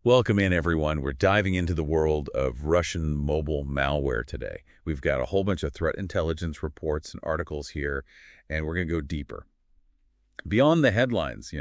Welcome in, everyone. We're diving into the world of Russian mobile malware today. We've got a whole bunch of threat intelligence reports and articles here, and we're going to go deeper. Beyond the headlines,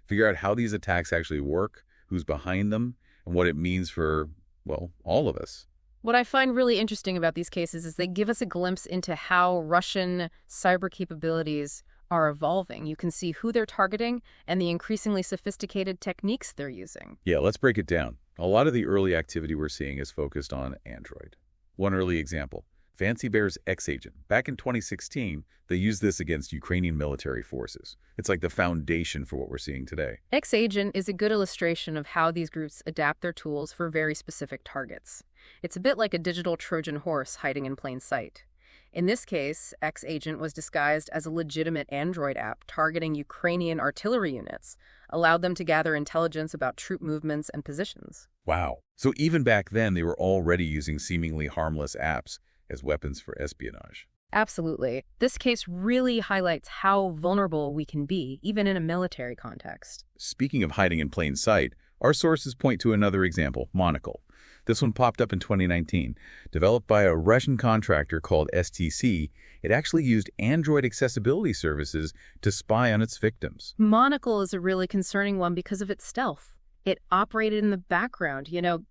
figure out how these attacks actually work, who's behind them, and what it means for, well, all of us. What I find really interesting about these cases is they give us a glimpse into how Russian cyber capabilities are evolving. You can see who they're targeting and the increasingly sophisticated techniques they're using. Yeah, let's break it down. A lot of the early activity we're seeing is focused on Android. One early example, Fancy Bear's X-Agent. Back in 2016, they used this against Ukrainian military forces. It's like the foundation for what we're seeing today. X-Agent is a good illustration of how these groups adapt their tools for very specific targets. It's a bit like a digital Trojan horse hiding in plain sight. In this case, X-Agent was disguised as a legitimate Android app targeting Ukrainian artillery units, allowed them to gather intelligence about troop movements and positions. Wow. So even back then, they were already using seemingly harmless apps as weapons for espionage. Absolutely. This case really highlights how vulnerable we can be, even in a military context. Speaking of hiding in plain sight, our sources point to another example, Monocle. This one popped up in 2019. Developed by a Russian contractor called STC, it actually used Android accessibility services to spy on its victims. Monocle is a really concerning one because of its stealth. It operated in the background,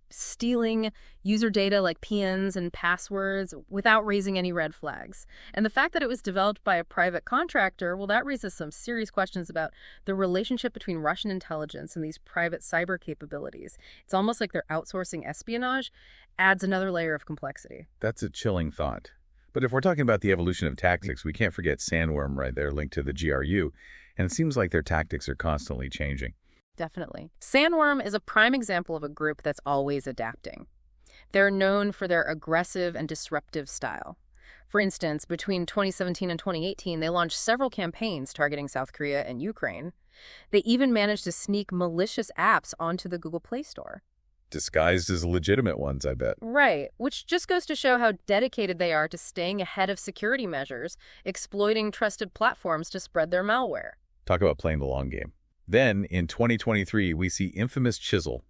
stealing user data like PINs and passwords without raising any red flags. And the fact that it was developed by a private contractor, well, that raises some serious questions about the relationship between Russian intelligence and these private cyber capabilities. It's almost like they're outsourcing espionage, adds another layer of complexity. That's a chilling thought. But if we're talking about the evolution of tactics, we can't forget Sandworm right there linked to the GRU. And it seems like their tactics are constantly changing. Definitely. Sandworm is a prime example of a group that's always adapting. They're known for their aggressive and disruptive style. For instance, between 2017 and 2018, they launched several campaigns targeting South Korea and Ukraine. They even managed to sneak malicious apps onto the Google Play Store. Disguised as legitimate ones, I bet. Right, which just goes to show how dedicated they are to staying ahead of security measures, exploiting trusted platforms to spread their malware. Talk about playing the long game. Then, in 2023, we see infamous Chisel.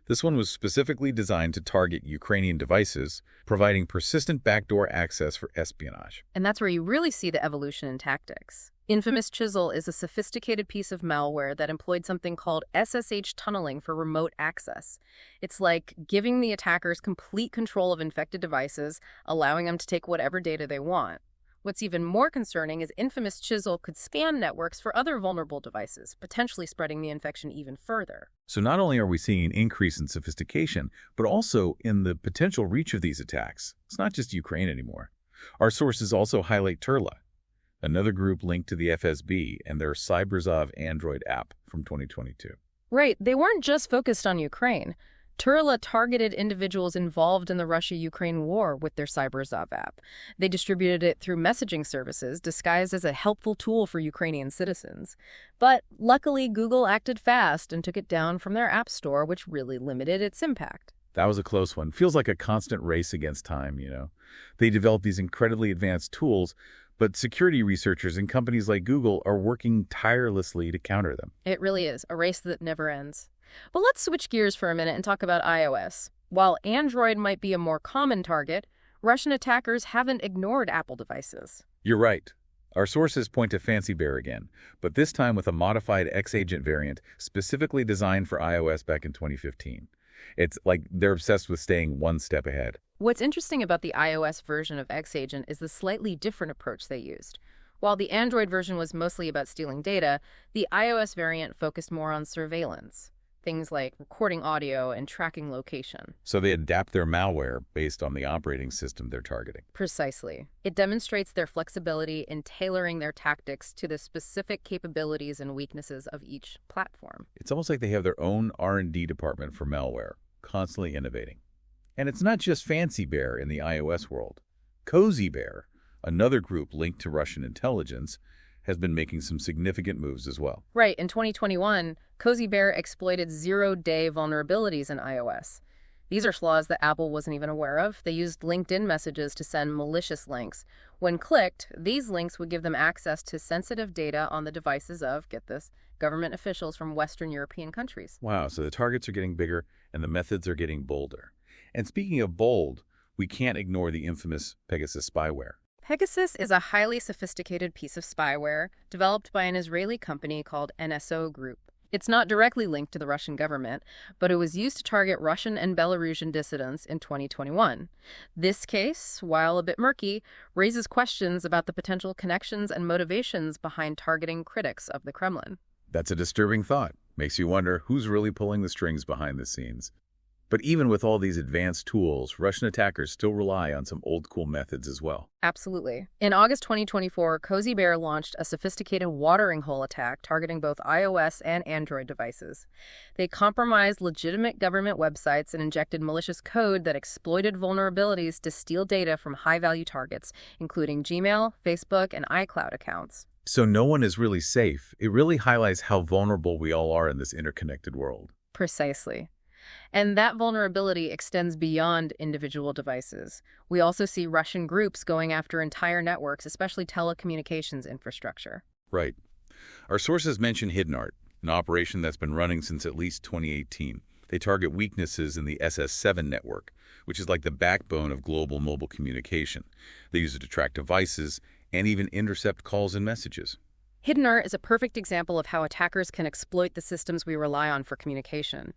This one was specifically designed to target Ukrainian devices, providing persistent backdoor access for espionage. And that's where you really see the evolution in tactics. Infamous Chisel is a sophisticated piece of malware that employed something called SSH tunneling for remote access. It's like giving the attackers complete control of infected devices, allowing them to take whatever data they want. What's even more concerning is Infamous Chisel could scan networks for other vulnerable devices, potentially spreading the infection even further. So not only are we seeing an increase in sophistication, but also in the potential reach of these attacks. It's not just Ukraine anymore. Our sources also highlight Turla, another group linked to the FSB and their Cyberzov Android app from 2022. Right, they weren't just focused on Ukraine. Turla targeted individuals involved in the Russia-Ukraine war with their Cyberzov app. They distributed it through messaging services, disguised as a helpful tool for Ukrainian citizens. But luckily, Google acted fast and took it down from their app store, which really limited its impact. That was a close one. Feels like a constant race against time, They developed these incredibly advanced tools, but security researchers and companies like Google are working tirelessly to counter them. It really is a race that never ends. But let's switch gears for a minute and talk about iOS. While Android might be a more common target, Russian attackers haven't ignored Apple devices. You're right. Our sources point to Fancy Bear again, but this time with a modified X-Agent variant specifically designed for iOS back in 2015. It's like they're obsessed with staying one step ahead. What's interesting about the iOS version of X-Agent is the slightly different approach they used. While the Android version was mostly about stealing data, the iOS variant focused more on surveillance. Things like recording audio and tracking location. So they adapt their malware based on the operating system they're targeting. Precisely. It demonstrates their flexibility in tailoring their tactics to the specific capabilities and weaknesses of each platform. It's almost like they have their own R&D department for malware, constantly innovating. And it's not just Fancy Bear in the iOS world. Cozy Bear, another group linked to Russian intelligence, has been making some significant moves as well. Right. In 2021, Cozy Bear exploited zero-day vulnerabilities in iOS. These are flaws that Apple wasn't even aware of. They used LinkedIn messages to send malicious links. When clicked, these links would give them access to sensitive data on the devices of, get this, government officials from Western European countries. Wow, so the targets are getting bigger and the methods are getting bolder. And speaking of bold, we can't ignore the infamous Pegasus spyware. Pegasus is a highly sophisticated piece of spyware developed by an Israeli company called NSO Group. It's not directly linked to the Russian government, but it was used to target Russian and Belarusian dissidents in 2021. This case, while a bit murky, raises questions about the potential connections and motivations behind targeting critics of the Kremlin. That's a disturbing thought. Makes you wonder who's really pulling the strings behind the scenes. But even with all these advanced tools, Russian attackers still rely on some old-school methods as well. Absolutely. In August 2024, Cozy Bear launched a sophisticated watering hole attack targeting both iOS and Android devices. They compromised legitimate government websites and injected malicious code that exploited vulnerabilities to steal data from high-value targets, including Gmail, Facebook, and iCloud accounts. So no one is really safe. It really highlights how vulnerable we all are in this interconnected world. Precisely. And that vulnerability extends beyond individual devices. We also see Russian groups going after entire networks, especially telecommunications infrastructure. Right. Our sources mention Hidden Art, an operation that's been running since at least 2018. They target weaknesses in the SS7 network, which is like the backbone of global mobile communication. They use it to track devices and even intercept calls and messages. Hidden Art is a perfect example of how attackers can exploit the systems we rely on for communication.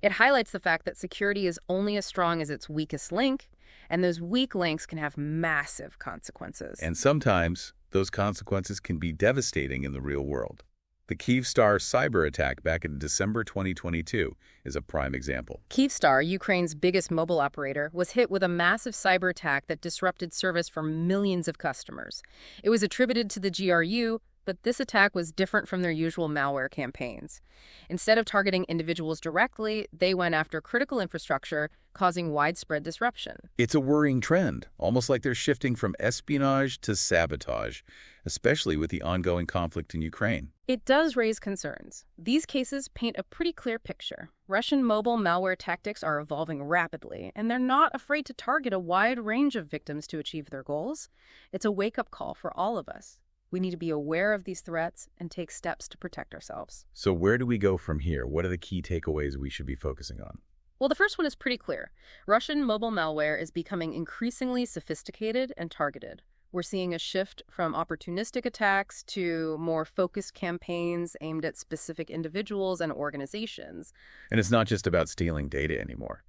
It highlights the fact that security is only as strong as its weakest link, and those weak links can have massive consequences. And sometimes those consequences can be devastating in the real world. The Kyivstar cyber attack back in December 2022 is a prime example. Kyivstar, Ukraine's biggest mobile operator, was hit with a massive cyber attack that disrupted service for millions of customers. It was attributed to the GRU, but this attack was different from their usual malware campaigns. Instead of targeting individuals directly, they went after critical infrastructure, causing widespread disruption. It's a worrying trend, almost like they're shifting from espionage to sabotage, especially with the ongoing conflict in Ukraine. It does raise concerns. These cases paint a pretty clear picture. Russian mobile malware tactics are evolving rapidly, and they're not afraid to target a wide range of victims to achieve their goals. It's a wake-up call for all of us. We need to be aware of these threats and take steps to protect ourselves. So where do we go from here? What are the key takeaways we should be focusing on? Well, the first one is pretty clear. Russian mobile malware is becoming increasingly sophisticated and targeted. We're seeing a shift from opportunistic attacks to more focused campaigns aimed at specific individuals and organizations. And it's not just about stealing data anymore.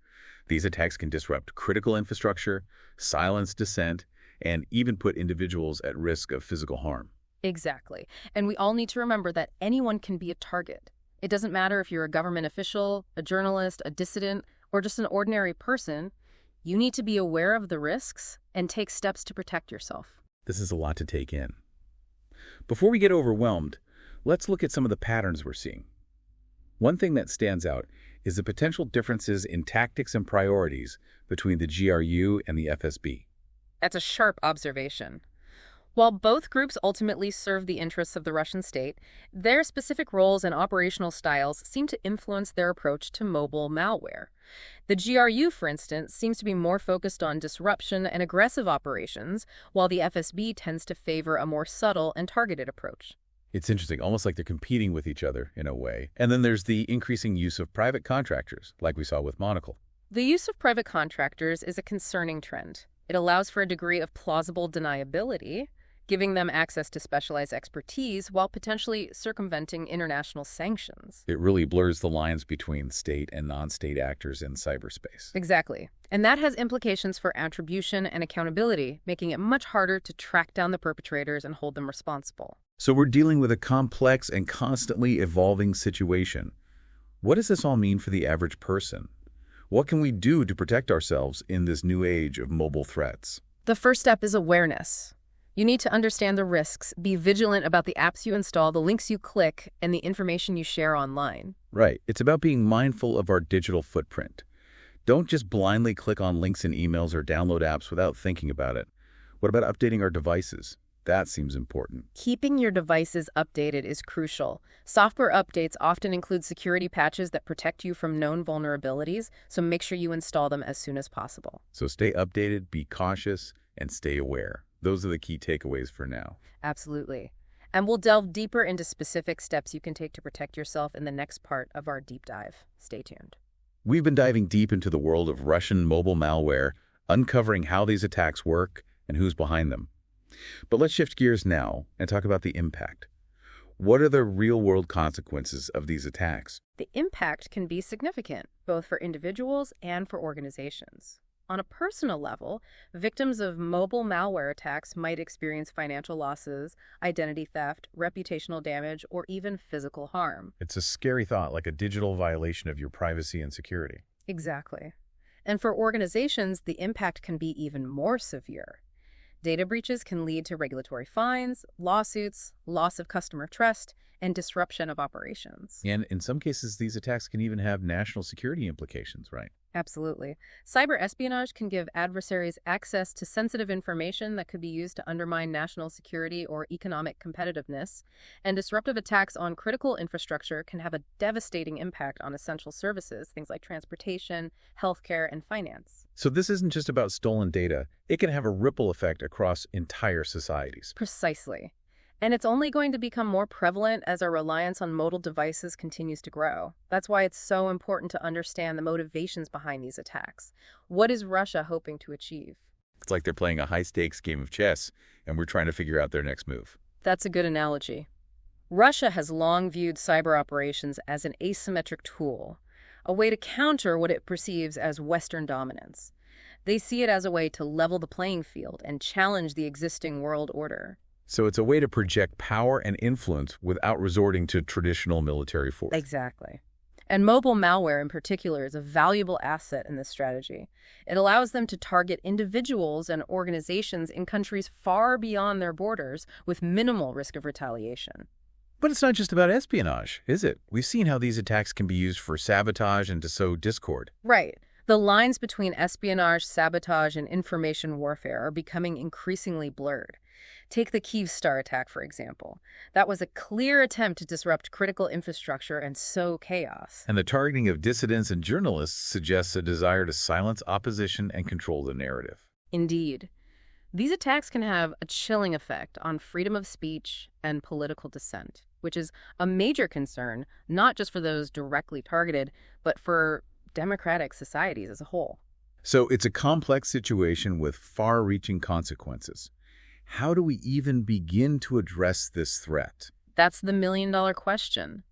These attacks can disrupt critical infrastructure, silence dissent, and even put individuals at risk of physical harm. Exactly. And we all need to remember that anyone can be a target. It doesn't matter if you're a government official, a journalist, a dissident, or just an ordinary person. You need to be aware of the risks and take steps to protect yourself. This is a lot to take in. Before we get overwhelmed, let's look at some of the patterns we're seeing. One thing that stands out is the potential differences in tactics and priorities between the GRU and the FSB. That's a sharp observation. While both groups ultimately serve the interests of the Russian state, their specific roles and operational styles seem to influence their approach to mobile malware. The GRU, for instance, seems to be more focused on disruption and aggressive operations, while the FSB tends to favor a more subtle and targeted approach. It's interesting, almost like they're competing with each other in a way. And then there's the increasing use of private contractors, like we saw with Monocle. The use of private contractors is a concerning trend. It allows for a degree of plausible deniability, giving them access to specialized expertise while potentially circumventing international sanctions. It really blurs the lines between state and non-state actors in cyberspace. Exactly. And that has implications for attribution and accountability, making it much harder to track down the perpetrators and hold them responsible. So we're dealing with a complex and constantly evolving situation. What does this all mean for the average person? What can we do to protect ourselves in this new age of mobile threats? The first step is awareness. You need to understand the risks, be vigilant about the apps you install, the links you click, and the information you share online. Right. It's about being mindful of our digital footprint. Don't just blindly click on links in emails or download apps without thinking about it. What about updating our devices? That seems important. Keeping your devices updated is crucial. Software updates often include security patches that protect you from known vulnerabilities, so make sure you install them as soon as possible. So stay updated, be cautious, and stay aware. Those are the key takeaways for now. Absolutely. And we'll delve deeper into specific steps you can take to protect yourself in the next part of our deep dive. Stay tuned. We've been diving deep into the world of Russian mobile malware, uncovering how these attacks work and who's behind them. But let's shift gears now and talk about the impact. What are the real-world consequences of these attacks? The impact can be significant, both for individuals and for organizations. On a personal level, victims of mobile malware attacks might experience financial losses, identity theft, reputational damage, or even physical harm. It's a scary thought, like a digital violation of your privacy and security. Exactly. And for organizations, the impact can be even more severe. Data breaches can lead to regulatory fines, lawsuits, loss of customer trust, and disruption of operations. And in some cases, these attacks can even have national security implications, right? Absolutely. Cyber espionage can give adversaries access to sensitive information that could be used to undermine national security or economic competitiveness, and disruptive attacks on critical infrastructure can have a devastating impact on essential services, things like transportation, healthcare, and finance. So this isn't just about stolen data. It can have a ripple effect across entire societies. Precisely. And it's only going to become more prevalent as our reliance on mobile devices continues to grow. That's why it's so important to understand the motivations behind these attacks. What is Russia hoping to achieve? It's like they're playing a high-stakes game of chess, and we're trying to figure out their next move. That's a good analogy. Russia has long viewed cyber operations as an asymmetric tool, a way to counter what it perceives as Western dominance. They see it as a way to level the playing field and challenge the existing world order. So it's a way to project power and influence without resorting to traditional military force. Exactly. And mobile malware in particular is a valuable asset in this strategy. It allows them to target individuals and organizations in countries far beyond their borders with minimal risk of retaliation. But it's not just about espionage, is it? We've seen how these attacks can be used for sabotage and to sow discord. Right. The lines between espionage, sabotage, and information warfare are becoming increasingly blurred. Take the Kyivstar attack, for example. That was a clear attempt to disrupt critical infrastructure and sow chaos. And the targeting of dissidents and journalists suggests a desire to silence opposition and control the narrative. Indeed. These attacks can have a chilling effect on freedom of speech and political dissent, which is a major concern, not just for those directly targeted, but for democratic societies as a whole. So it's a complex situation with far-reaching consequences. How do we even begin to address this threat? That's the million-dollar question.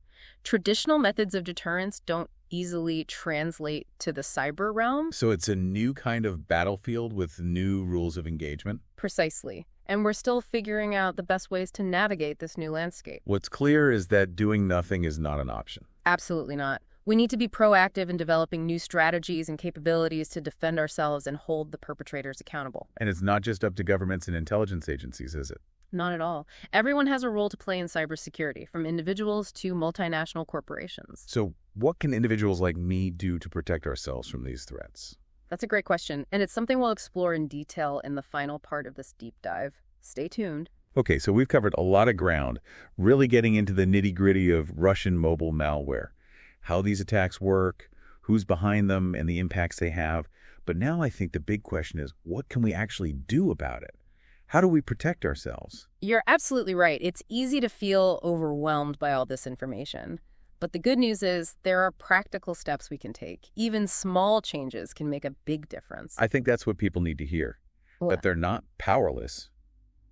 Traditional methods of deterrence don't easily translate to the cyber realm. So it's a new kind of battlefield with new rules of engagement? Precisely. And we're still figuring out the best ways to navigate this new landscape. What's clear is that doing nothing is not an option. Absolutely not. We need to be proactive in developing new strategies and capabilities to defend ourselves and hold the perpetrators accountable. And it's not just up to governments and intelligence agencies, is it? Not at all. Everyone has a role to play in cybersecurity, from individuals to multinational corporations. So what can individuals like me do to protect ourselves from these threats? That's a great question, and it's something we'll explore in detail in the final part of this deep dive. Stay tuned. Okay, so we've covered a lot of ground, really getting into the nitty-gritty of Russian mobile malware, how these attacks work, who's behind them, and the impacts they have. But now I think the big question is, what can we actually do about it? How do we protect ourselves? You're absolutely right. It's easy to feel overwhelmed by all this information. But the good news is there are practical steps we can take. Even small changes can make a big difference. I think that's what people need to hear, that they're not powerless.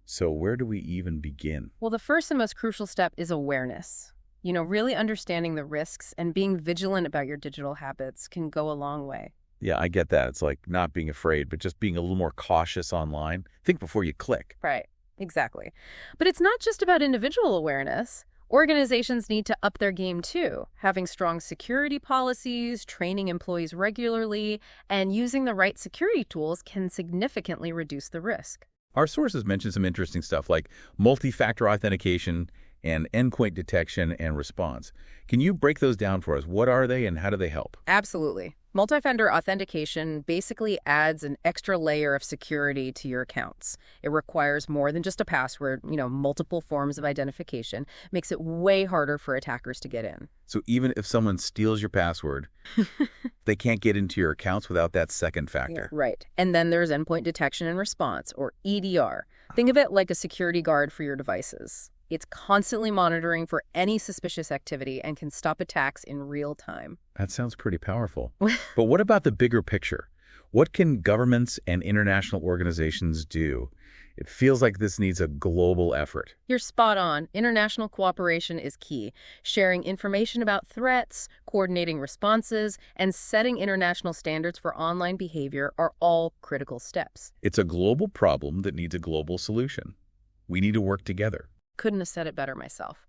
So where do we even begin? Well, the first and most crucial step is awareness. Really understanding the risks and being vigilant about your digital habits can go a long way. Yeah, I get that. It's like not being afraid, but just being a little more cautious online. Think before you click. Right, exactly. But it's not just about individual awareness. Organizations need to up their game too, having strong security policies, training employees regularly, and using the right security tools can significantly reduce the risk. Our sources mention some interesting stuff like multi-factor authentication and endpoint detection and response. Can you break those down for us? What are they and how do they help? Absolutely. Multi-factor authentication basically adds an extra layer of security to your accounts. It requires more than just a password, multiple forms of identification, makes it way harder for attackers to get in. So even if someone steals your password, they can't get into your accounts without that second factor. Yeah, right. And then there's endpoint detection and response, or EDR. Think of it like a security guard for your devices. It's constantly monitoring for any suspicious activity and can stop attacks in real time. That sounds pretty powerful. But what about the bigger picture? What can governments and international organizations do? It feels like this needs a global effort. You're spot on. International cooperation is key. Sharing information about threats, coordinating responses, and setting international standards for online behavior are all critical steps. It's a global problem that needs a global solution. We need to work together. Couldn't have said it better myself.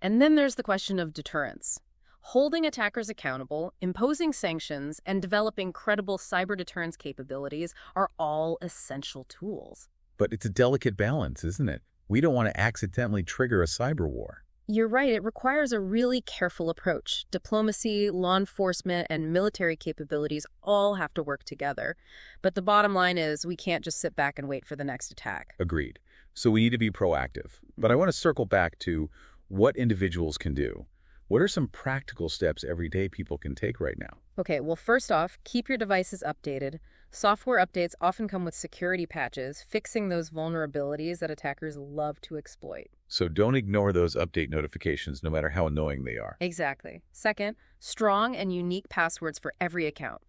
And then there's the question of deterrence. Holding attackers accountable, imposing sanctions, and developing credible cyber deterrence capabilities are all essential tools. But it's a delicate balance, isn't it? We don't want to accidentally trigger a cyber war. You're right, it requires a really careful approach. Diplomacy, law enforcement, and military capabilities all have to work together. But the bottom line is we can't just sit back and wait for the next attack. Agreed. So we need to be proactive. But I want to circle back to what individuals can do. What are some practical steps everyday people can take right now? Okay, well, first off, keep your devices updated. Software updates often come with security patches, fixing those vulnerabilities that attackers love to exploit. So don't ignore those update notifications, no matter how annoying they are. Exactly. Second, strong and unique passwords for every account.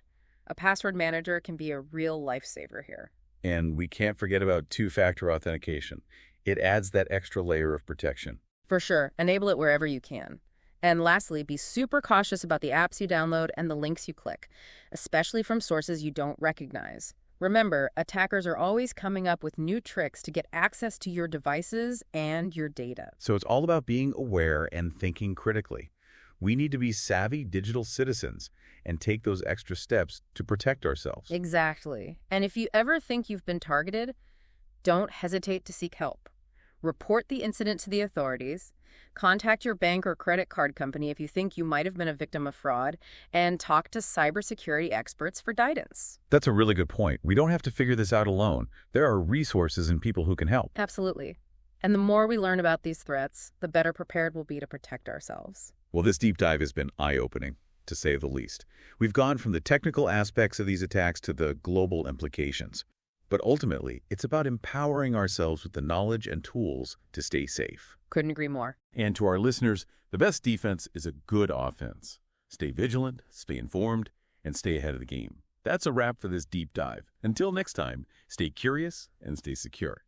A password manager can be a real lifesaver here. And we can't forget about two-factor authentication. It adds that extra layer of protection. For sure, enable it wherever you can. And lastly, be super cautious about the apps you download and the links you click, especially from sources you don't recognize. Remember, attackers are always coming up with new tricks to get access to your devices and your data. So it's all about being aware and thinking critically. We need to be savvy digital citizens and take those extra steps to protect ourselves. Exactly. And if you ever think you've been targeted, don't hesitate to seek help. Report the incident to the authorities, contact your bank or credit card company if you think you might have been a victim of fraud, and talk to cybersecurity experts for guidance. That's a really good point. We don't have to figure this out alone. There are resources and people who can help. Absolutely. And the more we learn about these threats, the better prepared we'll be to protect ourselves. Well, this deep dive has been eye-opening, to say the least. We've gone from the technical aspects of these attacks to the global implications. But ultimately, it's about empowering ourselves with the knowledge and tools to stay safe. Couldn't agree more. And to our listeners, the best defense is a good offense. Stay vigilant, stay informed, and stay ahead of the game. That's a wrap for this deep dive. Until next time, stay curious and stay secure.